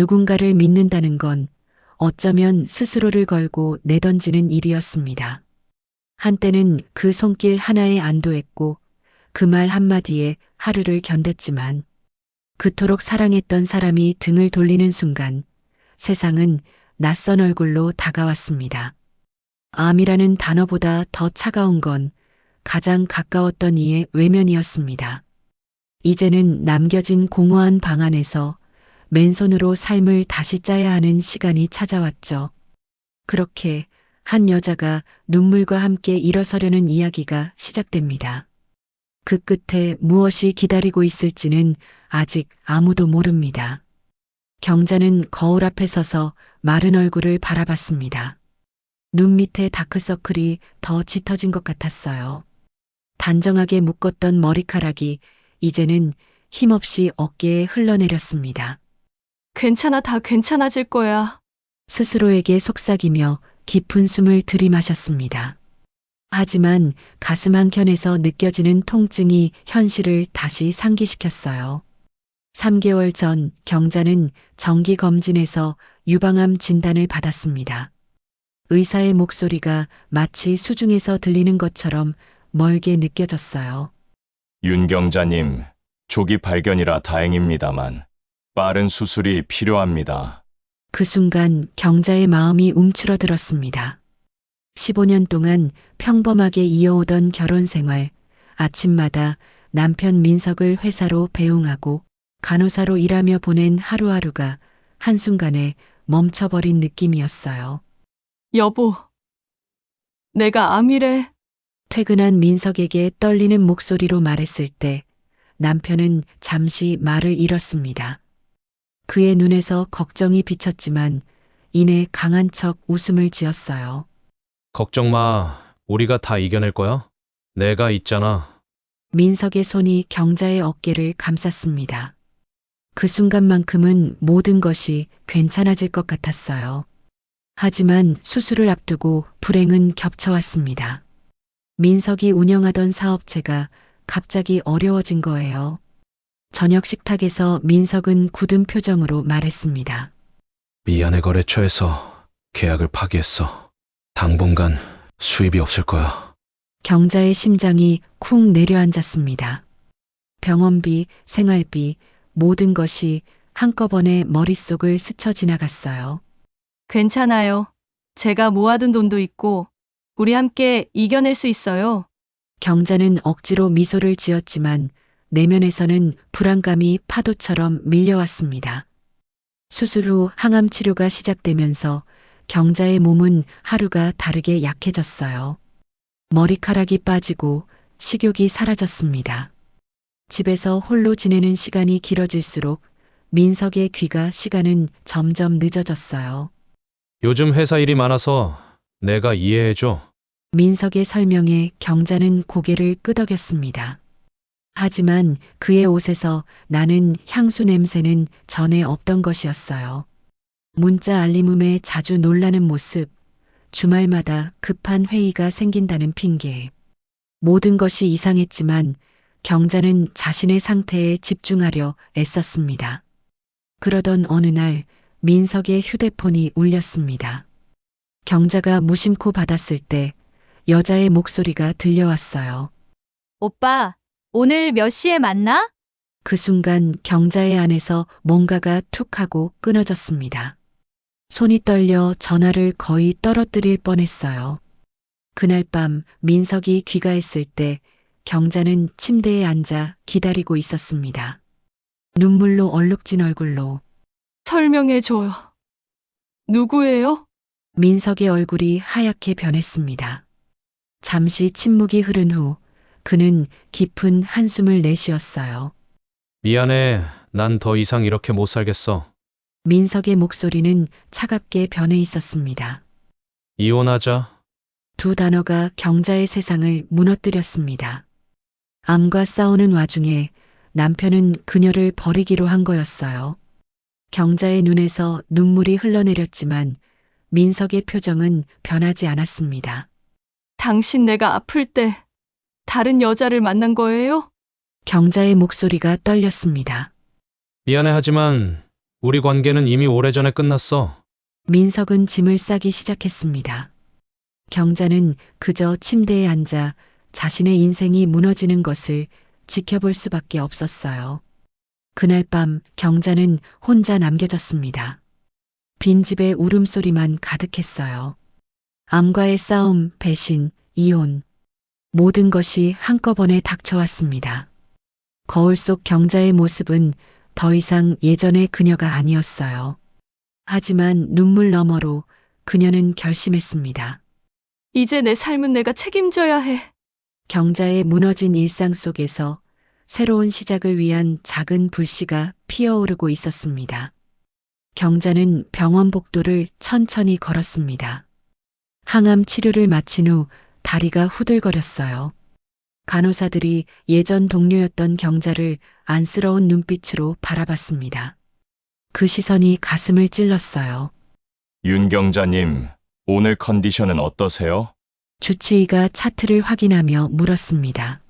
누군가를 믿는다는 건 어쩌면 스스로를 걸고 내던지는 일이었습니다. 한때는 그 손길 하나에 안도했고 그 말 한마디에 하루를 견뎠지만 그토록 사랑했던 사람이 등을 돌리는 순간 세상은 낯선 얼굴로 다가왔습니다. 암이라는 단어보다 더 차가운 건 가장 가까웠던 이의 외면이었습니다. 이제는 남겨진 공허한 방 안에서 맨손으로 삶을 다시 짜야 하는 시간이 찾아왔죠. 그렇게 한 여자가 눈물과 함께 일어서려는 이야기가 시작됩니다. 그 끝에 무엇이 기다리고 있을지는 아직 아무도 모릅니다. 경자는 거울 앞에 서서 마른 얼굴을 바라봤습니다. 눈 밑에 다크서클이 더 짙어진 것 같았어요. 단정하게 묶었던 머리카락이 이제는 힘없이 어깨에 흘러내렸습니다. 괜찮아, 다 괜찮아질 거야. 스스로에게 속삭이며 깊은 숨을 들이마셨습니다. 하지만 가슴 한켠에서 느껴지는 통증이 현실을 다시 상기시켰어요. 3개월 전 경자는 정기검진에서 유방암 진단을 받았습니다. 의사의 목소리가 마치 수중에서 들리는 것처럼 멀게 느껴졌어요. 윤 경자님, 조기 발견이라 다행입니다만 빠른 수술이 필요합니다. 그 순간 경자의 마음이 움츠러들었습니다. 15년 동안 평범하게 이어오던 결혼 생활, 아침마다 남편 민석을 회사로 배웅하고 간호사로 일하며 보낸 하루하루가 한순간에 멈춰버린 느낌이었어요. 여보, 내가 암이래. 퇴근한 민석에게 떨리는 목소리로 말했을 때 남편은 잠시 말을 잃었습니다. 그의 눈에서 걱정이 비쳤지만 이내 강한 척 웃음을 지었어요. 걱정 마. 우리가 다 이겨낼 거야. 내가 있잖아. 민석의 손이 경자의 어깨를 감쌌습니다. 그 순간만큼은 모든 것이 괜찮아질 것 같았어요. 하지만 수술을 앞두고 불행은 겹쳐왔습니다. 민석이 운영하던 사업체가 갑자기 어려워진 거예요. 저녁 식탁에서 민석은 굳은 표정으로 말했습니다. 미안해 거래처에서 계약을 파기했어. 당분간 수입이 없을 거야. 경자의 심장이 쿵 내려앉았습니다. 병원비, 생활비, 모든 것이 한꺼번에 머릿속을 스쳐 지나갔어요. 괜찮아요. 제가 모아둔 돈도 있고 우리 함께 이겨낼 수 있어요. 경자는 억지로 미소를 지었지만 내면에서는 불안감이 파도처럼 밀려왔습니다. 수술 후 항암 치료가 시작되면서 경자의 몸은 하루가 다르게 약해졌어요. 머리카락이 빠지고 식욕이 사라졌습니다. 집에서 홀로 지내는 시간이 길어질수록 민석의 귀가 시간은 점점 늦어졌어요. 요즘 회사 일이 많아서 내가 이해해줘. 민석의 설명에 경자는 고개를 끄덕였습니다. 하지만 그의 옷에서 나는 향수 냄새는 전에 없던 것이었어요. 문자 알림음에 자주 놀라는 모습, 주말마다 급한 회의가 생긴다는 핑계. 모든 것이 이상했지만 경자는 자신의 상태에 집중하려 애썼습니다. 그러던 어느 날 민석의 휴대폰이 울렸습니다. 경자가 무심코 받았을 때 여자의 목소리가 들려왔어요. 오빠, 오늘 몇 시에 만나? 그 순간 경자의 안에서 뭔가가 툭 하고 끊어졌습니다. 손이 떨려 전화를 거의 떨어뜨릴 뻔했어요. 그날 밤 민석이 귀가했을 때 경자는 침대에 앉아 기다리고 있었습니다. 눈물로 얼룩진 얼굴로 설명해줘요. 누구예요? 민석의 얼굴이 하얗게 변했습니다. 잠시 침묵이 흐른 후 그는 깊은 한숨을 내쉬었어요. 미안해. 난 더 이상 이렇게 못 살겠어. 민석의 목소리는 차갑게 변해 있었습니다. 이혼하자. 두 단어가 경자의 세상을 무너뜨렸습니다. 암과 싸우는 와중에 남편은 그녀를 버리기로 한 거였어요. 경자의 눈에서 눈물이 흘러내렸지만 민석의 표정은 변하지 않았습니다. 당신 내가 아플 때 다른 여자를 만난 거예요? 경자의 목소리가 떨렸습니다. 미안해 하지만 우리 관계는 이미 오래전에 끝났어. 민석은 짐을 싸기 시작했습니다. 경자는 그저 침대에 앉아 자신의 인생이 무너지는 것을 지켜볼 수밖에 없었어요. 그날 밤 경자는 혼자 남겨졌습니다. 빈집에 울음소리만 가득했어요. 암과의 싸움, 배신, 이혼. 모든 것이 한꺼번에 닥쳐왔습니다. 거울 속 경자의 모습은 더 이상 예전의 그녀가 아니었어요. 하지만 눈물 너머로 그녀는 결심했습니다. 이제 내 삶은 내가 책임져야 해. 경자의 무너진 일상 속에서 새로운 시작을 위한 작은 불씨가 피어오르고 있었습니다. 경자는 병원 복도를 천천히 걸었습니다. 항암 치료를 마친 후 다리가 후들거렸어요. 간호사들이 예전 동료였던 경자를 안쓰러운 눈빛으로 바라봤습니다. 그 시선이 가슴을 찔렀어요. 윤 경자님, 오늘 컨디션은 어떠세요? 주치의가 차트를 확인하며 물었습니다.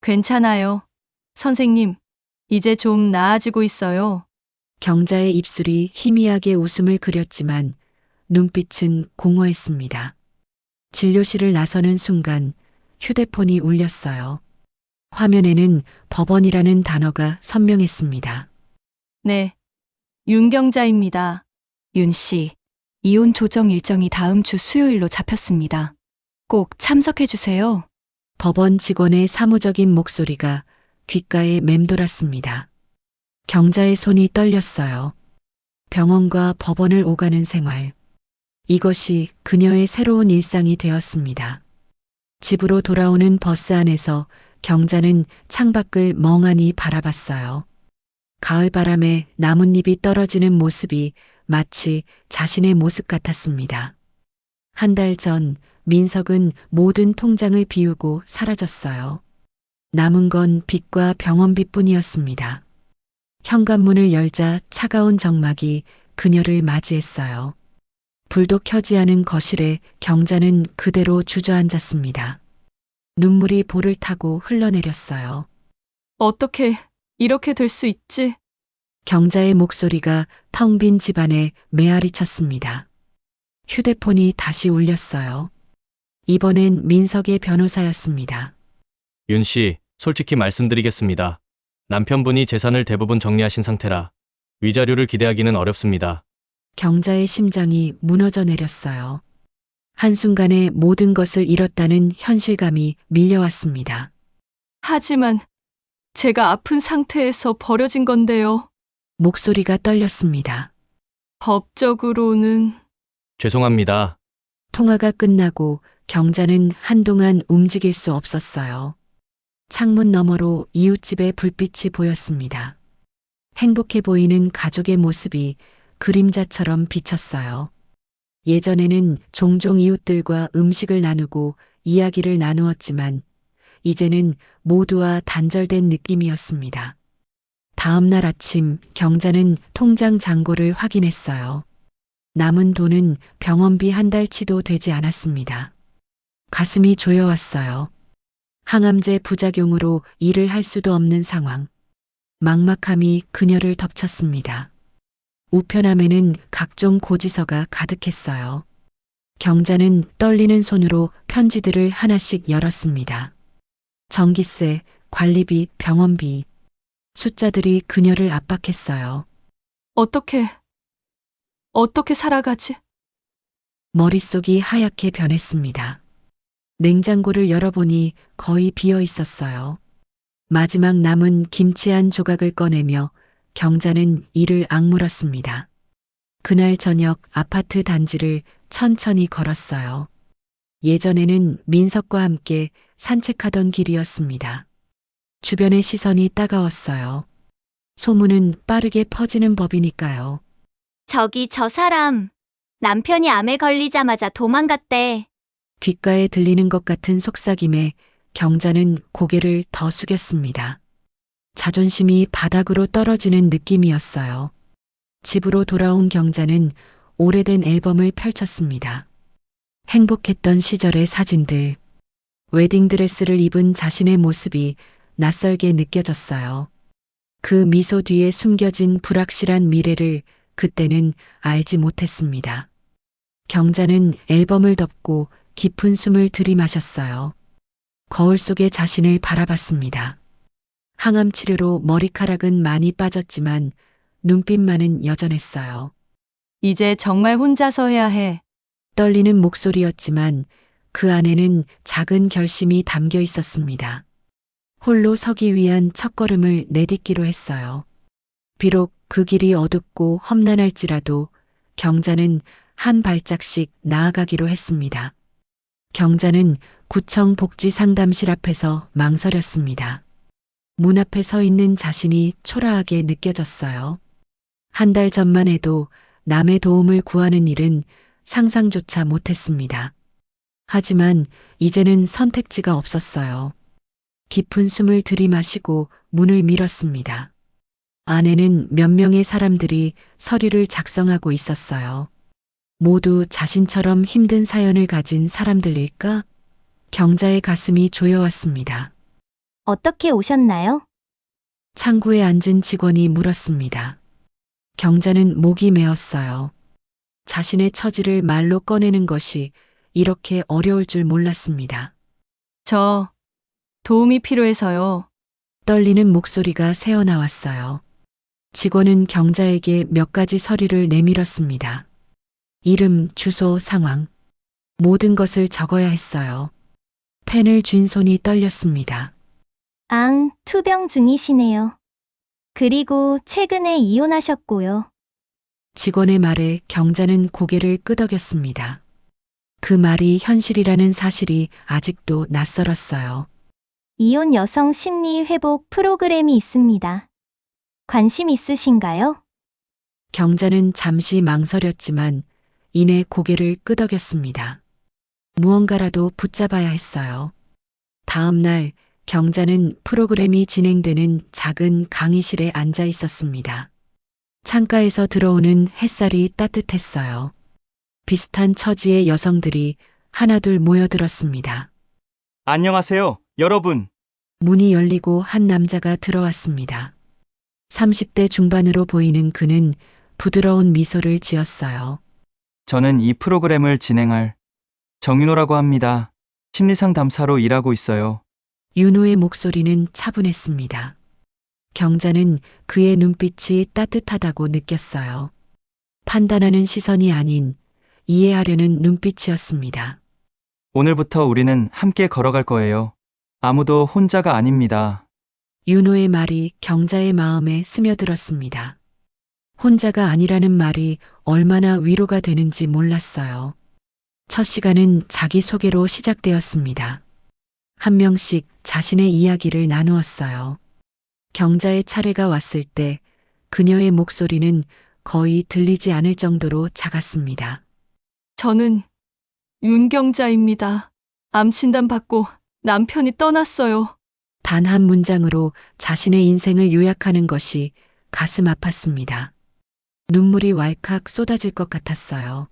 괜찮아요. 선생님, 이제 좀 나아지고 있어요. 경자의 입술이 희미하게 웃음을 그렸지만 눈빛은 공허했습니다. 진료실을 나서는 순간 휴대폰이 울렸어요. 화면에는 법원이라는 단어가 선명했습니다. 네. 윤경자입니다. 윤 씨, 이혼 조정 일정이 다음 주 수요일로 잡혔습니다. 꼭 참석해 주세요. 법원 직원의 사무적인 목소리가 귓가에 맴돌았습니다. 경자의 손이 떨렸어요. 병원과 법원을 오가는 생활. 이것이 그녀의 새로운 일상이 되었습니다. 집으로 돌아오는 버스 안에서 경자는 창밖을 멍하니 바라봤어요. 가을 바람에 나뭇잎이 떨어지는 모습이 마치 자신의 모습 같았습니다. 한 달 전 민석은 모든 통장을 비우고 사라졌어요. 남은 건 빚과 병원비뿐이었습니다. 현관문을 열자 차가운 정막이 그녀를 맞이했어요. 불도 켜지 않은 거실에 경자는 그대로 주저앉았습니다. 눈물이 볼을 타고 흘러내렸어요. 어떻게 이렇게 될 수 있지? 경자의 목소리가 텅 빈 집안에 메아리 쳤습니다. 휴대폰이 다시 울렸어요. 이번엔 민석의 변호사였습니다. 윤 씨, 솔직히 말씀드리겠습니다. 남편분이 재산을 대부분 정리하신 상태라 위자료를 기대하기는 어렵습니다. 경자의 심장이 무너져 내렸어요. 한순간에 모든 것을 잃었다는 현실감이 밀려왔습니다. 하지만 제가 아픈 상태에서 버려진 건데요. 목소리가 떨렸습니다. 법적으로는 죄송합니다. 통화가 끝나고 경자는 한동안 움직일 수 없었어요. 창문 너머로 이웃집의 불빛이 보였습니다. 행복해 보이는 가족의 모습이 그림자처럼 비쳤어요. 예전에는 종종 이웃들과 음식을 나누고 이야기를 나누었지만 이제는 모두와 단절된 느낌이었습니다. 다음 날 아침 경자는 통장 잔고를 확인했어요. 남은 돈은 병원비 한 달치도 되지 않았습니다. 가슴이 조여왔어요. 항암제 부작용으로 일을 할 수도 없는 상황. 막막함이 그녀를 덮쳤습니다. 우편함에는 각종 고지서가 가득했어요. 경자는 떨리는 손으로 편지들을 하나씩 열었습니다. 전기세, 관리비, 병원비. 숫자들이 그녀를 압박했어요. 어떻게 살아가지? 머릿속이 하얗게 변했습니다. 냉장고를 열어보니 거의 비어 있었어요. 마지막 남은 김치 한 조각을 꺼내며 경자는 이를 악물었습니다. 그날 저녁 아파트 단지를 천천히 걸었어요. 예전에는 민석과 함께 산책하던 길이었습니다. 주변의 시선이 따가웠어요. 소문은 빠르게 퍼지는 법이니까요. 저기 저 사람, 남편이 암에 걸리자마자 도망갔대. 귓가에 들리는 것 같은 속삭임에 경자는 고개를 더 숙였습니다. 자존심이 바닥으로 떨어지는 느낌이었어요. 집으로 돌아온 경자는 오래된 앨범을 펼쳤습니다. 행복했던 시절의 사진들, 웨딩드레스를 입은 자신의 모습이 낯설게 느껴졌어요. 그 미소 뒤에 숨겨진 불확실한 미래를 그때는 알지 못했습니다. 경자는 앨범을 덮고 깊은 숨을 들이마셨어요. 거울 속에 자신을 바라봤습니다. 항암 치료로 머리카락은 많이 빠졌지만 눈빛만은 여전했어요. 이제 정말 혼자서 해야 해. 떨리는 목소리였지만 그 안에는 작은 결심이 담겨 있었습니다. 홀로 서기 위한 첫걸음을 내딛기로 했어요. 비록 그 길이 어둡고 험난할지라도 경자는 한 발짝씩 나아가기로 했습니다. 경자는 구청 복지상담실 앞에서 망설였습니다. 문 앞에 서 있는 자신이 초라하게 느껴졌어요. 한 달 전만 해도 남의 도움을 구하는 일은 상상조차 못했습니다. 하지만 이제는 선택지가 없었어요. 깊은 숨을 들이마시고 문을 밀었습니다. 안에는 몇 명의 사람들이 서류를 작성하고 있었어요. 모두 자신처럼 힘든 사연을 가진 사람들일까? 경자의 가슴이 조여왔습니다. 어떻게 오셨나요? 창구에 앉은 직원이 물었습니다. 경자는 목이 메었어요. 자신의 처지를 말로 꺼내는 것이 이렇게 어려울 줄 몰랐습니다. 저 도움이 필요해서요. 떨리는 목소리가 새어나왔어요. 직원은 경자에게 몇 가지 서류를 내밀었습니다. 이름, 주소, 상황. 모든 것을 적어야 했어요. 펜을 쥔 손이 떨렸습니다. 투병 중이시네요. 그리고 최근에 이혼하셨고요. 직원의 말에 경자는 고개를 끄덕였습니다. 그 말이 현실이라는 사실이 아직도 낯설었어요. 이혼 여성 심리 회복 프로그램이 있습니다. 관심 있으신가요? 경자는 잠시 망설였지만 이내 고개를 끄덕였습니다. 무언가라도 붙잡아야 했어요. 다음 날 경자는 프로그램이 진행되는 작은 강의실에 앉아 있었습니다. 창가에서 들어오는 햇살이 따뜻했어요. 비슷한 처지의 여성들이 하나둘 모여들었습니다. 안녕하세요, 여러분. 문이 열리고 한 남자가 들어왔습니다. 30대 중반으로 보이는 그는 부드러운 미소를 지었어요. 저는 이 프로그램을 진행할 정윤호라고 합니다. 심리상담사로 일하고 있어요. 윤호의 목소리는 차분했습니다. 경자는 그의 눈빛이 따뜻하다고 느꼈어요. 판단하는 시선이 아닌 이해하려는 눈빛이었습니다. 오늘부터 우리는 함께 걸어갈 거예요. 아무도 혼자가 아닙니다. 윤호의 말이 경자의 마음에 스며들었습니다. 혼자가 아니라는 말이 얼마나 위로가 되는지 몰랐어요. 첫 시간은 자기소개로 시작되었습니다. 한 명씩 자신의 이야기를 나누었어요. 경자의 차례가 왔을 때 그녀의 목소리는 거의 들리지 않을 정도로 작았습니다. 저는 윤경자입니다. 암 진단 받고 남편이 떠났어요. 단 한 문장으로 자신의 인생을 요약하는 것이 가슴 아팠습니다. 눈물이 왈칵 쏟아질 것 같았어요.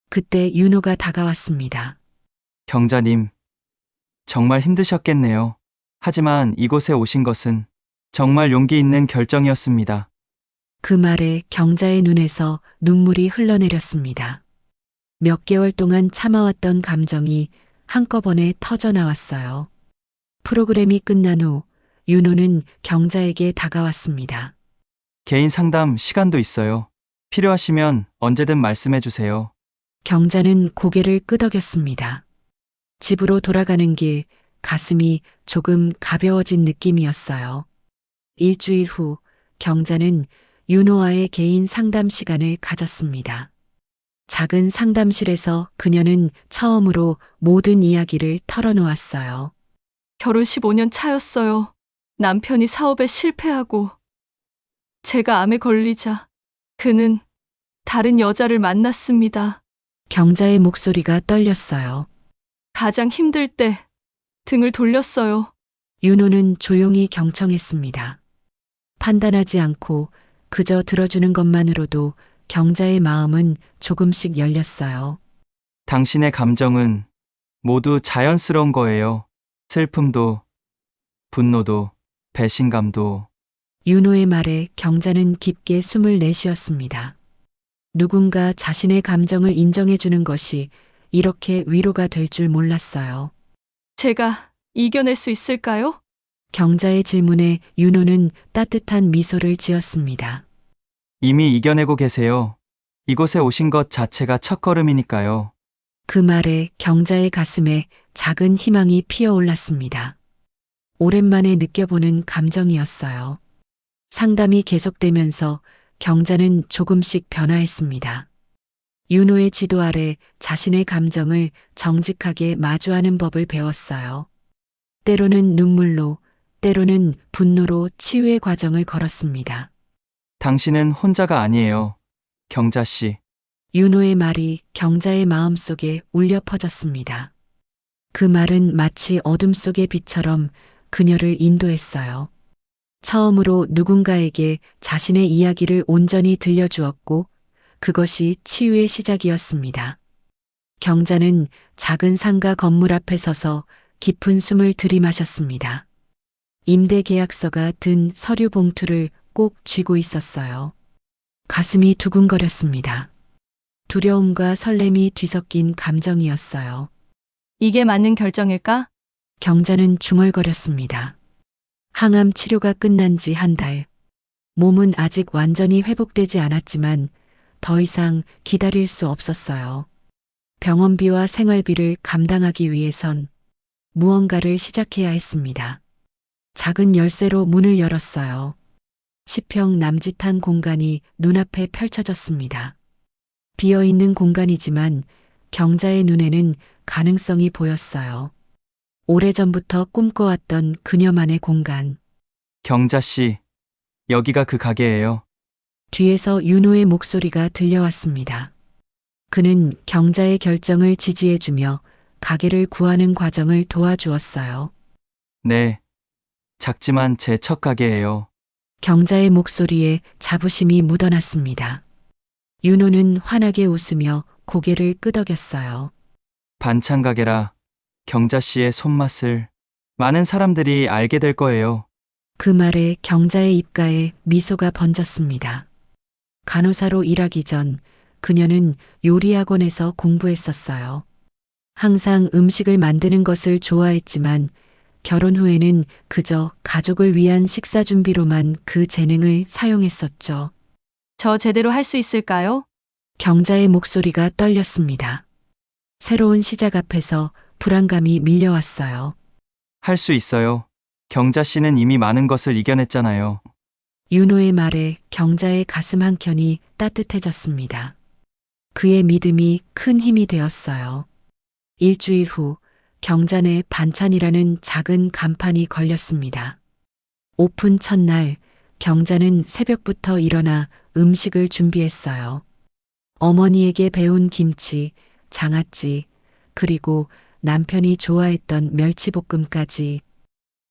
그때 윤호가 다가왔습니다. 경자님, 정말 힘드셨겠네요. 하지만 이곳에 오신 것은 정말 용기 있는 결정이었습니다. 그 말에 경자의 눈에서 눈물이 흘러내렸습니다. 몇 개월 동안 참아왔던 감정이 한꺼번에 터져 나왔어요. 프로그램이 끝난 후 윤호는 경자에게 다가왔습니다. 개인 상담 시간도 있어요. 필요하시면 언제든 말씀해 주세요. 경자는 고개를 끄덕였습니다. 집으로 돌아가는 길 가슴이 조금 가벼워진 느낌이었어요. 일주일 후 경자는 윤호와의 개인 상담 시간을 가졌습니다. 작은 상담실에서 그녀는 처음으로 모든 이야기를 털어놓았어요. 결혼 15년 차였어요. 남편이 사업에 실패하고 제가 암에 걸리자 그는 다른 여자를 만났습니다. 경자의 목소리가 떨렸어요. 가장 힘들 때 등을 돌렸어요. 윤호는 조용히 경청했습니다. 판단하지 않고 그저 들어주는 것만으로도 경자의 마음은 조금씩 열렸어요. 당신의 감정은 모두 자연스러운 거예요. 슬픔도, 분노도, 배신감도. 윤호의 말에 경자는 깊게 숨을 내쉬었습니다. 누군가 자신의 감정을 인정해주는 것이 이렇게 위로가 될 줄 몰랐어요. 제가 이겨낼 수 있을까요? 경자의 질문에 윤호는 따뜻한 미소를 지었습니다. 이미 이겨내고 계세요. 이곳에 오신 것 자체가 첫걸음이니까요. 그 말에 경자의 가슴에 작은 희망이 피어올랐습니다. 오랜만에 느껴보는 감정이었어요. 상담이 계속되면서 경자는 조금씩 변화했습니다. 윤호의 지도 아래 자신의 감정을 정직하게 마주하는 법을 배웠어요. 때로는 눈물로, 때로는 분노로 치유의 과정을 걸었습니다. 당신은 혼자가 아니에요. 경자 씨. 윤호의 말이 경자의 마음속에 울려 퍼졌습니다. 그 말은 마치 어둠 속의 빛처럼 그녀를 인도했어요. 처음으로 누군가에게 자신의 이야기를 온전히 들려주었고 그것이 치유의 시작이었습니다. 경자는 작은 상가 건물 앞에 서서 깊은 숨을 들이마셨습니다. 임대 계약서가 든 서류 봉투를 꼭 쥐고 있었어요. 가슴이 두근거렸습니다. 두려움과 설렘이 뒤섞인 감정이었어요. 이게 맞는 결정일까? 경자는 중얼거렸습니다. 항암 치료가 끝난 지 한 달. 몸은 아직 완전히 회복되지 않았지만 더 이상 기다릴 수 없었어요. 병원비와 생활비를 감당하기 위해선 무언가를 시작해야 했습니다. 작은 열쇠로 문을 열었어요. 10평 남짓한 공간이 눈앞에 펼쳐졌습니다. 비어있는 공간이지만 경자의 눈에는 가능성이 보였어요. 오래전부터 꿈꿔왔던 그녀만의 공간. 경자 씨. 여기가 그 가게예요. 뒤에서 윤호의 목소리가 들려왔습니다. 그는 경자의 결정을 지지해주며 가게를 구하는 과정을 도와주었어요. 네. 작지만 제 첫 가게예요. 경자의 목소리에 자부심이 묻어났습니다. 윤호는 환하게 웃으며 고개를 끄덕였어요. 반찬 가게라 경자 씨의 손맛을 많은 사람들이 알게 될 거예요. 그 말에 경자의 입가에 미소가 번졌습니다. 간호사로 일하기 전 그녀는 요리학원에서 공부했었어요. 항상 음식을 만드는 것을 좋아했지만 결혼 후에는 그저 가족을 위한 식사 준비로만 그 재능을 사용했었죠. 저 제대로 할 수 있을까요? 경자의 목소리가 떨렸습니다. 새로운 시작 앞에서 불안감이 밀려왔어요. 할 수 있어요. 경자 씨는 이미 많은 것을 이겨냈잖아요. 윤호의 말에 경자의 가슴 한켠이 따뜻해졌습니다. 그의 믿음이 큰 힘이 되었어요. 일주일 후 경자 내 반찬이라는 작은 간판이 걸렸습니다. 오픈 첫날 경자는 새벽부터 일어나 음식을 준비했어요. 어머니에게 배운 김치, 장아찌, 그리고 남편이 좋아했던 멸치볶음까지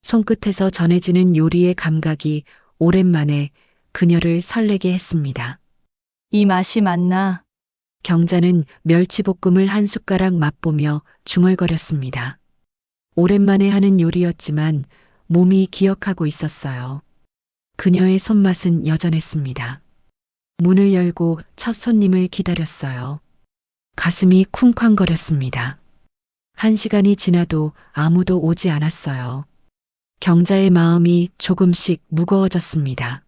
손끝에서 전해지는 요리의 감각이 오랜만에 그녀를 설레게 했습니다. 이 맛이 맞나? 경자는 멸치볶음을 한 숟가락 맛보며 중얼거렸습니다. 오랜만에 하는 요리였지만 몸이 기억하고 있었어요. 그녀의 손맛은 여전했습니다. 문을 열고 첫 손님을 기다렸어요. 가슴이 쿵쾅거렸습니다. 1시간이 지나도 아무도 오지 않았어요. 경자의 마음이 조금씩 무거워졌습니다.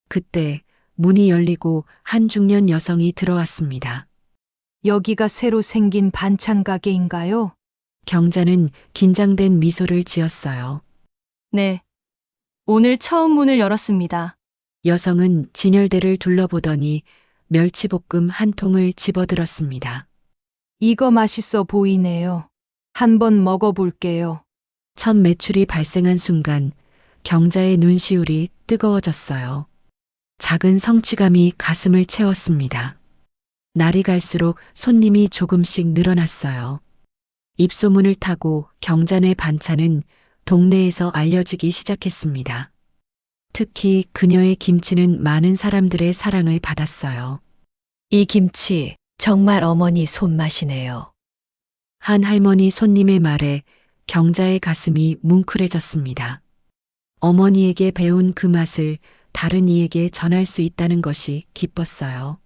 그때 문이 열리고 한 중년 여성이 들어왔습니다. 여기가 새로 생긴 반찬 가게인가요? 경자는 긴장된 미소를 지었어요. 네. 오늘 처음 문을 열었습니다. 여성은 진열대를 둘러보더니 멸치볶음 한 통을 집어들었습니다. 이거 맛있어 보이네요. 한번 먹어볼게요. 첫 매출이 발생한 순간 경자의 눈시울이 뜨거워졌어요. 작은 성취감이 가슴을 채웠습니다. 날이 갈수록 손님이 조금씩 늘어났어요. 입소문을 타고 경자네 반찬은 동네에서 알려지기 시작했습니다. 특히 그녀의 김치는 많은 사람들의 사랑을 받았어요. 이 김치 정말 어머니 손맛이네요. 한 할머니 손님의 말에 경자의 가슴이 뭉클해졌습니다. 어머니에게 배운 그 맛을 다른 이에게 전할 수 있다는 것이 기뻤어요.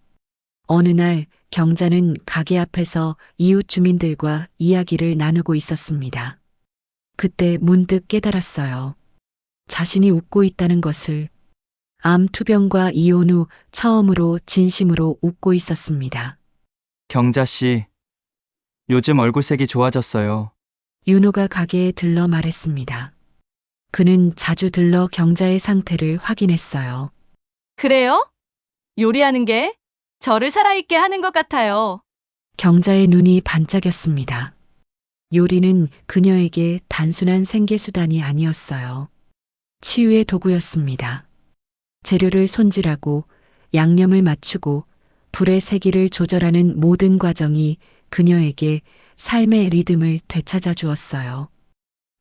어느 날 경자는 가게 앞에서 이웃 주민들과 이야기를 나누고 있었습니다. 그때 문득 깨달았어요. 자신이 웃고 있다는 것을. 암 투병과 이혼 후 처음으로 진심으로 웃고 있었습니다. 경자 씨, 요즘 얼굴색이 좋아졌어요. 윤호가 가게에 들러 말했습니다. 그는 자주 들러 경자의 상태를 확인했어요. 그래요? 요리하는 게 저를 살아있게 하는 것 같아요. 경자의 눈이 반짝였습니다. 요리는 그녀에게 단순한 생계수단이 아니었어요. 치유의 도구였습니다. 재료를 손질하고 양념을 맞추고 불의 세기를 조절하는 모든 과정이 그녀에게 삶의 리듬을 되찾아 주었어요.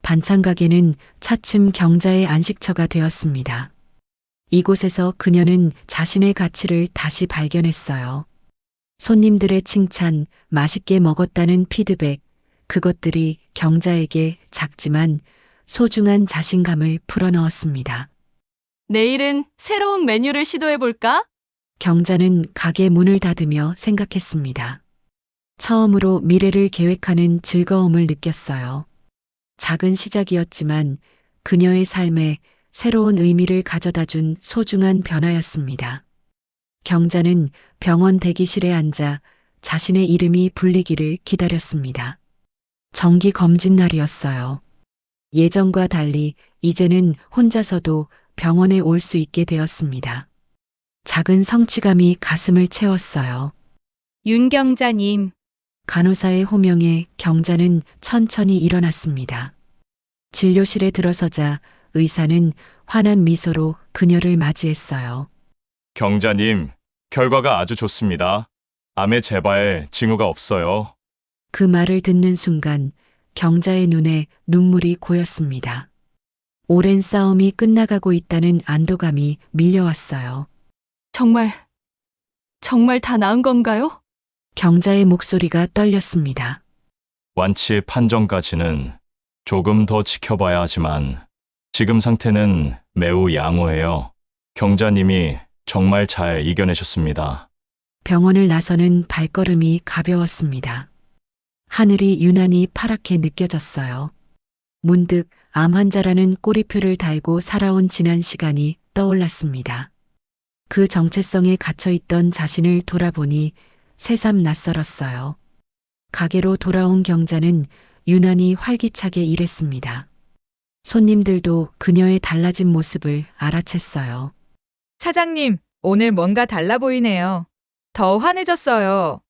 반찬 가게는 차츰 경자의 안식처가 되었습니다. 이곳에서 그녀는 자신의 가치를 다시 발견했어요. 손님들의 칭찬, 맛있게 먹었다는 피드백, 그것들이 경자에게 작지만 소중한 자신감을 불어넣었습니다. 내일은 새로운 메뉴를 시도해볼까? 경자는 가게 문을 닫으며 생각했습니다. 처음으로 미래를 계획하는 즐거움을 느꼈어요. 작은 시작이었지만 그녀의 삶에 새로운 의미를 가져다 준 소중한 변화였습니다. 경자는 병원 대기실에 앉아 자신의 이름이 불리기를 기다렸습니다. 정기 검진 날이었어요. 예전과 달리 이제는 혼자서도 병원에 올 수 있게 되었습니다. 작은 성취감이 가슴을 채웠어요. 윤경자님, 간호사의 호명에 경자는 천천히 일어났습니다. 진료실에 들어서자 의사는 환한 미소로 그녀를 맞이했어요. 경자님, 결과가 아주 좋습니다. 암의 재발에 징후가 없어요. 그 말을 듣는 순간 경자의 눈에 눈물이 고였습니다. 오랜 싸움이 끝나가고 있다는 안도감이 밀려왔어요. 정말 다 나은 건가요? 경자의 목소리가 떨렸습니다. 완치 판정까지는 조금 더 지켜봐야 하지만 지금 상태는 매우 양호해요. 경자님이 정말 잘 이겨내셨습니다. 병원을 나서는 발걸음이 가벼웠습니다. 하늘이 유난히 파랗게 느껴졌어요. 문득 암 환자라는 꼬리표를 달고 살아온 지난 시간이 떠올랐습니다. 그 정체성에 갇혀있던 자신을 돌아보니 새삼 낯설었어요. 가게로 돌아온 경자는 유난히 활기차게 일했습니다. 손님들도 그녀의 달라진 모습을 알아챘어요. 사장님, 오늘 뭔가 달라 보이네요. 더 환해졌어요.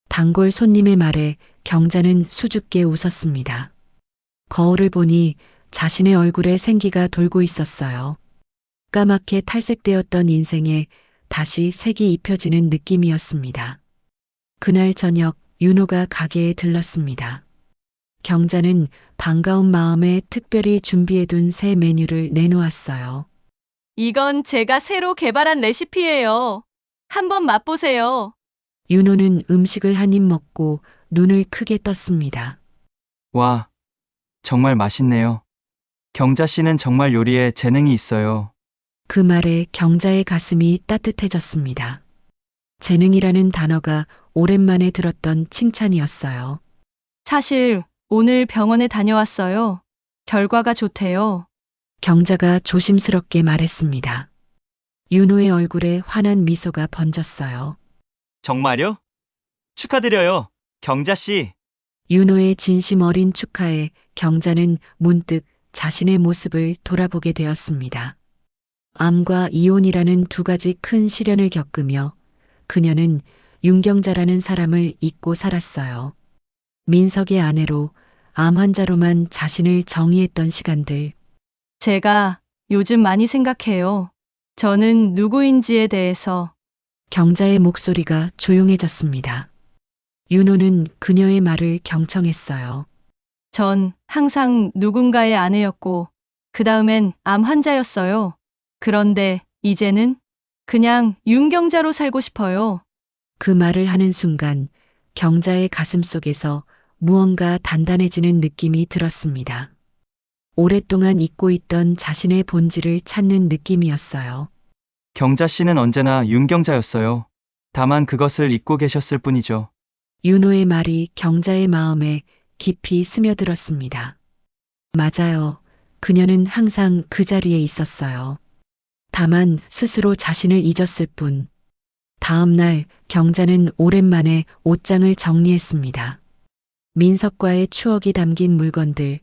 단골 손님의 말에 경자는 수줍게 웃었습니다. 거울을 보니 자신의 얼굴에 생기가 돌고 있었어요. 까맣게 탈색되었던 인생에 다시 색이 입혀지는 느낌이었습니다. 그날 저녁 윤호가 가게에 들렀습니다. 경자는 반가운 마음에 특별히 준비해둔 새 메뉴를 내놓았어요. 이건 제가 새로 개발한 레시피예요. 한번 맛보세요. 윤호는 음식을 한 입 먹고 눈을 크게 떴습니다. 와, 정말 맛있네요. 경자 씨는 정말 요리에 재능이 있어요. 그 말에 경자의 가슴이 따뜻해졌습니다. 재능이라는 단어가 오랜만에 들었던 칭찬이었어요. 사실 오늘 병원에 다녀왔어요. 결과가 좋대요. 경자가 조심스럽게 말했습니다. 윤호의 얼굴에 환한 미소가 번졌어요. 정말요? 축하드려요, 경자 씨. 윤호의 진심 어린 축하에 경자는 문득 자신의 모습을 돌아보게 되었습니다. 암과 이혼이라는 두 가지 큰 시련을 겪으며 그녀는 윤경자라는 사람을 잊고 살았어요. 민석의 아내로 암 환자로만 자신을 정의했던 시간들. 제가 요즘 많이 생각해요. 저는 누구인지에 대해서. 경자의 목소리가 조용해졌습니다. 윤호는 그녀의 말을 경청했어요. 전 항상 누군가의 아내였고, 그 다음엔 암 환자였어요. 그런데 이제는 그냥 윤경자로 살고 싶어요. 그 말을 하는 순간 경자의 가슴 속에서 무언가 단단해지는 느낌이 들었습니다. 오랫동안 잊고 있던 자신의 본질을 찾는 느낌이었어요. 경자 씨는 언제나 윤경자였어요. 다만 그것을 잊고 계셨을 뿐이죠. 윤호의 말이 경자의 마음에 깊이 스며들었습니다. 맞아요. 그녀는 항상 그 자리에 있었어요. 다만 스스로 자신을 잊었을 뿐. 다음 날 경자는 오랜만에 옷장을 정리했습니다. 민석과의 추억이 담긴 물건들,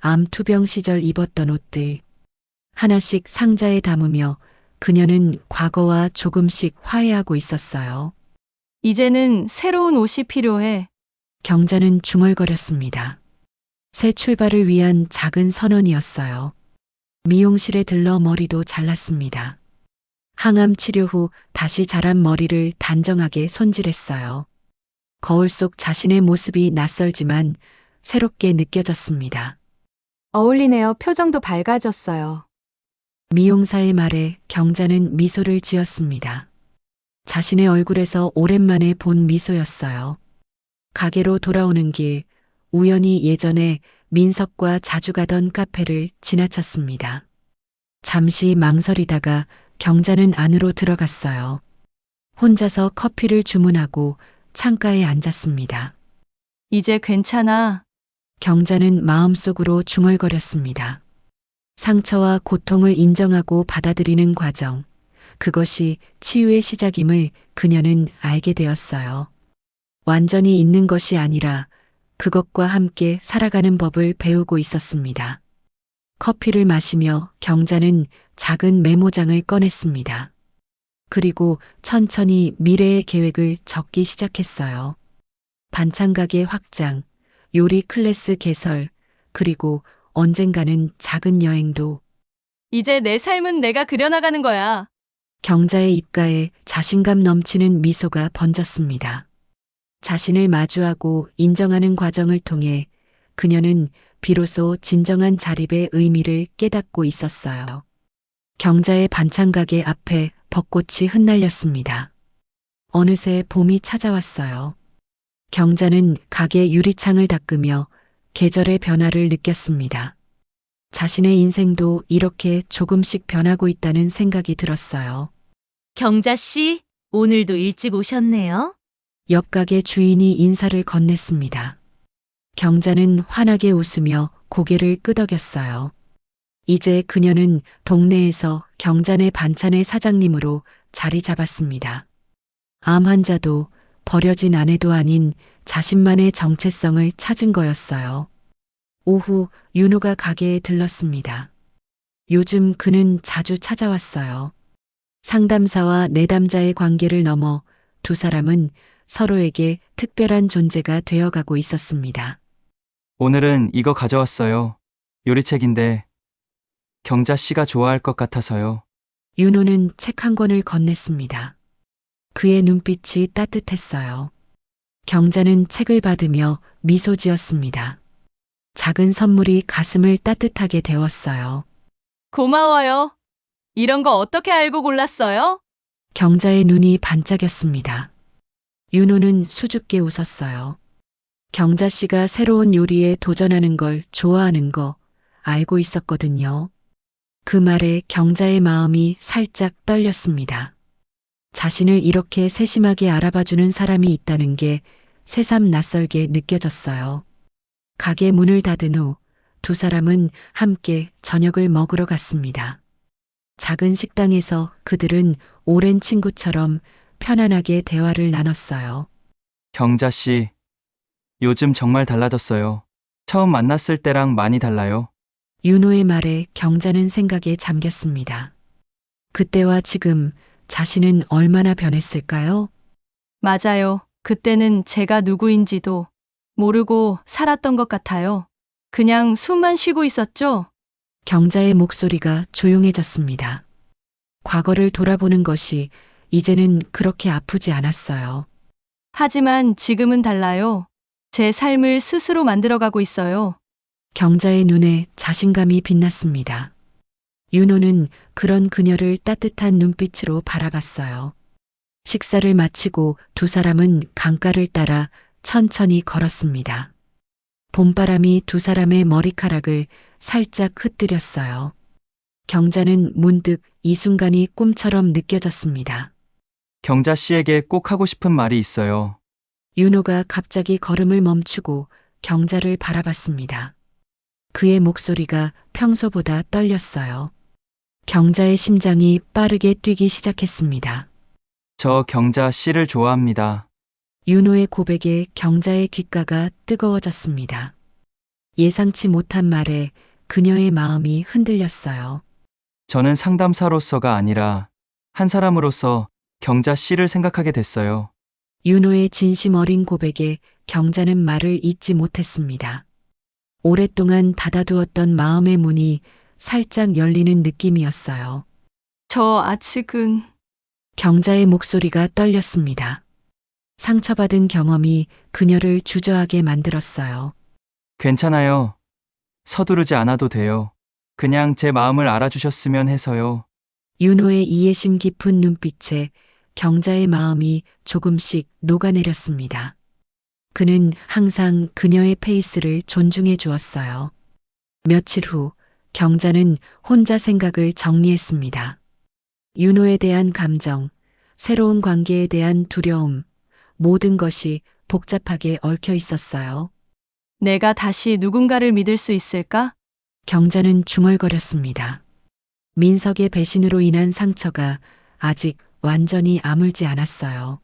암투병 시절 입었던 옷들, 하나씩 상자에 담으며 그녀는 과거와 조금씩 화해하고 있었어요. 이제는 새로운 옷이 필요해. 경자는 중얼거렸습니다. 새 출발을 위한 작은 선언이었어요. 미용실에 들러 머리도 잘랐습니다. 항암 치료 후 다시 자란 머리를 단정하게 손질했어요. 거울 속 자신의 모습이 낯설지만 새롭게 느껴졌습니다. 어울리네요. 표정도 밝아졌어요. 미용사의 말에 경자는 미소를 지었습니다. 자신의 얼굴에서 오랜만에 본 미소였어요. 가게로 돌아오는 길, 우연히 예전에 민석과 자주 가던 카페를 지나쳤습니다. 잠시 망설이다가 경자는 안으로 들어갔어요. 혼자서 커피를 주문하고 창가에 앉았습니다. 이제 괜찮아. 경자는 마음속으로 중얼거렸습니다. 상처와 고통을 인정하고 받아들이는 과정, 그것이 치유의 시작임을 그녀는 알게 되었어요. 완전히 있는 것이 아니라 그것과 함께 살아가는 법을 배우고 있었습니다. 커피를 마시며 경자는 작은 메모장을 꺼냈습니다. 그리고 천천히 미래의 계획을 적기 시작했어요. 반찬 가게 확장, 요리 클래스 개설, 그리고 언젠가는 작은 여행도. 이제 내 삶은 내가 그려나가는 거야. 경자의 입가에 자신감 넘치는 미소가 번졌습니다. 자신을 마주하고 인정하는 과정을 통해 그녀는 비로소 진정한 자립의 의미를 깨닫고 있었어요. 경자의 반찬 가게 앞에 벚꽃이 흩날렸습니다. 어느새 봄이 찾아왔어요. 경자는 가게 유리창을 닦으며 계절의 변화를 느꼈습니다. 자신의 인생도 이렇게 조금씩 변하고 있다는 생각이 들었어요. 경자 씨, 오늘도 일찍 오셨네요. 옆 가게 주인이 인사를 건넸습니다. 경자는 환하게 웃으며 고개를 끄덕였어요. 이제 그녀는 동네에서 경자네 반찬의 사장님으로 자리 잡았습니다. 암 환자도 버려진 아내도 아닌 자신만의 정체성을 찾은 거였어요. 오후 윤호가 가게에 들렀습니다. 요즘 그는 자주 찾아왔어요. 상담사와 내담자의 관계를 넘어 두 사람은 서로에게 특별한 존재가 되어가고 있었습니다. 오늘은 이거 가져왔어요. 요리책인데 경자 씨가 좋아할 것 같아서요. 윤호는 책 한 권을 건넸습니다. 그의 눈빛이 따뜻했어요. 경자는 책을 받으며 미소 지었습니다. 작은 선물이 가슴을 따뜻하게 데웠어요. 고마워요. 이런 거 어떻게 알고 골랐어요? 경자의 눈이 반짝였습니다. 윤호는 수줍게 웃었어요. 경자 씨가 새로운 요리에 도전하는 걸 좋아하는 거 알고 있었거든요. 그 말에 경자의 마음이 살짝 떨렸습니다. 자신을 이렇게 세심하게 알아봐주는 사람이 있다는 게 새삼 낯설게 느껴졌어요. 가게 문을 닫은 후 두 사람은 함께 저녁을 먹으러 갔습니다. 작은 식당에서 그들은 오랜 친구처럼 편안하게 대화를 나눴어요. 경자 씨, 요즘 정말 달라졌어요. 처음 만났을 때랑 많이 달라요. 윤호의 말에 경자는 생각에 잠겼습니다. 그때와 지금 자신은 얼마나 변했을까요? 맞아요. 그때는 제가 누구인지도 모르고 살았던 것 같아요. 그냥 숨만 쉬고 있었죠? 경자의 목소리가 조용해졌습니다. 과거를 돌아보는 것이 이제는 그렇게 아프지 않았어요. 하지만 지금은 달라요. 제 삶을 스스로 만들어가고 있어요. 경자의 눈에 자신감이 빛났습니다. 윤호는 그런 그녀를 따뜻한 눈빛으로 바라봤어요. 식사를 마치고 두 사람은 강가를 따라 천천히 걸었습니다. 봄바람이 두 사람의 머리카락을 살짝 흩뜨렸어요. 경자는 문득 이 순간이 꿈처럼 느껴졌습니다. 경자 씨에게 꼭 하고 싶은 말이 있어요. 윤호가 갑자기 걸음을 멈추고 경자를 바라봤습니다. 그의 목소리가 평소보다 떨렸어요. 경자의 심장이 빠르게 뛰기 시작했습니다. 저 경자 씨를 좋아합니다. 윤호의 고백에 경자의 귓가가 뜨거워졌습니다. 예상치 못한 말에 그녀의 마음이 흔들렸어요. 저는 상담사로서가 아니라 한 사람으로서 경자 씨를 생각하게 됐어요. 윤호의 진심 어린 고백에 경자는 말을 잇지 못했습니다. 오랫동안 닫아두었던 마음의 문이 살짝 열리는 느낌이었어요. 저 아직은 경자의 목소리가 떨렸습니다. 상처받은 경험이 그녀를 주저하게 만들었어요. 괜찮아요. 서두르지 않아도 돼요. 그냥 제 마음을 알아주셨으면 해서요. 윤호의 이해심 깊은 눈빛에 경자의 마음이 조금씩 녹아내렸습니다. 그는 항상 그녀의 페이스를 존중해 주었어요. 며칠 후 경자는 혼자 생각을 정리했습니다. 윤호에 대한 감정, 새로운 관계에 대한 두려움, 모든 것이 복잡하게 얽혀 있었어요. 내가 다시 누군가를 믿을 수 있을까? 경자는 중얼거렸습니다. 민석의 배신으로 인한 상처가 아직 완전히 아물지 않았어요.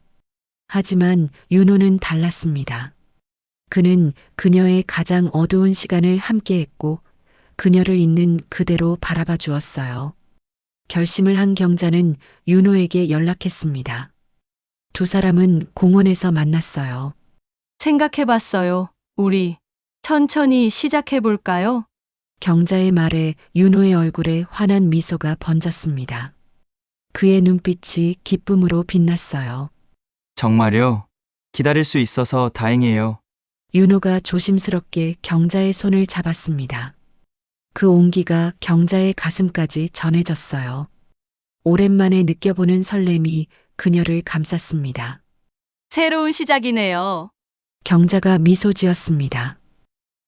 하지만 윤호는 달랐습니다. 그는 그녀의 가장 어두운 시간을 함께했고 그녀를 있는 그대로 바라봐 주었어요. 결심을 한 경자는 윤호에게 연락했습니다. 두 사람은 공원에서 만났어요. 생각해봤어요. 우리 천천히 시작해볼까요? 경자의 말에 윤호의 얼굴에 환한 미소가 번졌습니다. 그의 눈빛이 기쁨으로 빛났어요. 정말요? 기다릴 수 있어서 다행이에요. 윤호가 조심스럽게 경자의 손을 잡았습니다. 그 온기가 경자의 가슴까지 전해졌어요. 오랜만에 느껴보는 설렘이 그녀를 감쌌습니다. 새로운 시작이네요. 경자가 미소 지었습니다.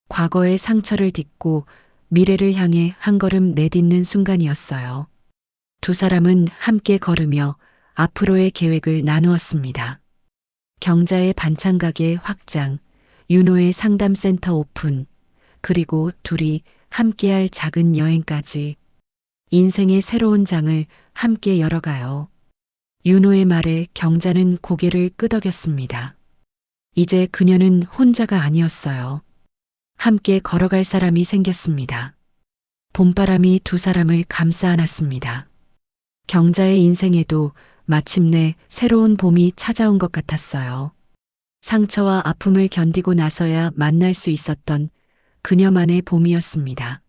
과거의 상처를 딛고 미래를 향해 한 걸음 내딛는 순간이었어요. 두 사람은 함께 걸으며 앞으로의 계획을 나누었습니다. 경자의 반찬 가게 확장, 윤호의 상담센터 오픈, 그리고 둘이 함께할 작은 여행까지 인생의 새로운 장을 함께 열어가요. 윤호의 말에 경자는 고개를 끄덕였습니다. 이제 그녀는 혼자가 아니었어요. 함께 걸어갈 사람이 생겼습니다. 봄바람이 두 사람을 감싸 안았습니다. 경자의 인생에도 마침내 새로운 봄이 찾아온 것 같았어요. 상처와 아픔을 견디고 나서야 만날 수 있었던 그녀만의 봄이었습니다.